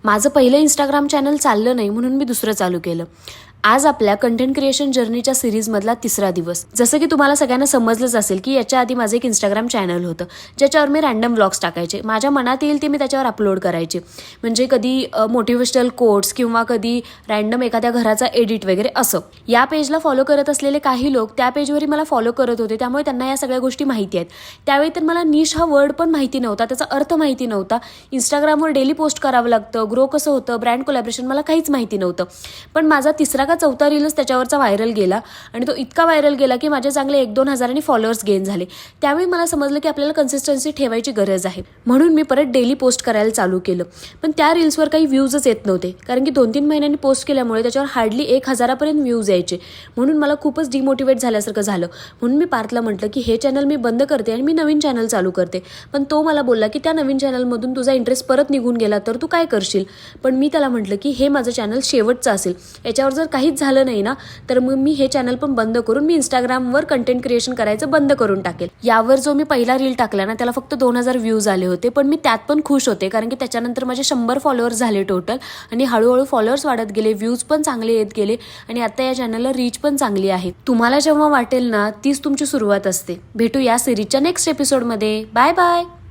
माझं पहिलं Instagram channel चाललं नाही म्हणून मी दुसरं चालू केलं. आज आपल्या कंटेंट क्रिएशन जर्नीच्या सिरीजमधला 3रा दिवस. जसं की तुम्हाला सगळ्यांना समजलंच असेल की याच्या आधी माझं एक इंस्टाग्राम चॅनल होतं ज्याच्यावर मी रॅन्डम व्लॉग्स टाकायचे. माझ्या मनात येईल ते मी त्याच्यावर अपलोड करायचे. म्हणजे कधी मोटिवेशनल कोट्स किंवा कधी रॅन्डम एखाद्या घराचा एडिट वगैरे असं. या पेजला फॉलो करत असलेले काही लोक त्या पेजवरही मला फॉलो करत होते, त्यामुळे त्यांना या सगळ्या गोष्टी माहिती आहेत. त्यावेळी तर मला निश हा वर्ड पण माहिती नव्हता, त्याचा अर्थ माहिती नव्हता. इंस्टाग्रामवर डेली पोस्ट करावं लागतं, ग्रो कसं होतं, ब्रँड कोलॅबरेशन मला काहीच माहिती नव्हतं. पण माझा 3रा का 4था रीलच त्याच्यावरचा व्हायरल गेला आणि तो इतका व्हायरल गेला की माझे चांगले 1-2 हजारांनी फॉलोअर्स गेन झाले. त्यावेळी मला समजलं की आपल्याला कन्सिस्टन्सी ठेवायची गरज आहे. म्हणून मी परत डेली पोस्ट करायला चालू केलं. पण त्या रील्सवर काही व्ह्यूजच येत नव्हते, कारण की 2-3 महिन्यांनी पोस्ट केल्यामुळे त्याच्यावर हार्डली 1000पर्यंत व्ह्यूज यायचे. म्हणून मला खूपच डिमोटिवेट झाल्यासारखं झालं. म्हणून मी पार्थला म्हटलं की हे चॅनल मी बंद करते आणि मी नवीन चॅनल चालू करते. पण तो मला बोलला की त्या नवीन चॅनलमधून तुझा इंटरेस्ट परत निघून गेला तर तू काय करशील. पण मी त्याला म्हटलं की हे माझं चॅनल शेवटचं असेल, याच्यावर जर काहीच झालं नाही ना तर मग मी हे चॅनल पण बंद करून मी इंस्टाग्रामवर कंटेंट क्रिएशन करायचं बंद करून टाकेल. यावर जो मी पहिला रील टाकला ना त्याला फक्त 2000 व्ह्यूज आले होते, पण मी त्यात पण खुश होते कारण की त्याच्यानंतर माझे 100 फॉलोअर्स झाले टोटल आणि हळूहळू फॉलोअर्स वाढत गेले, व्ह्यूज पण चांगले येत गेले आणि आता या चॅनलला रीच पण चांगली आहे. तुम्हाला जेव्हा वाटेल ना तीच तुमची सुरुवात असते. भेटू या सिरीजच्या नेक्स्ट एपिसोडमध्ये. Bye bye.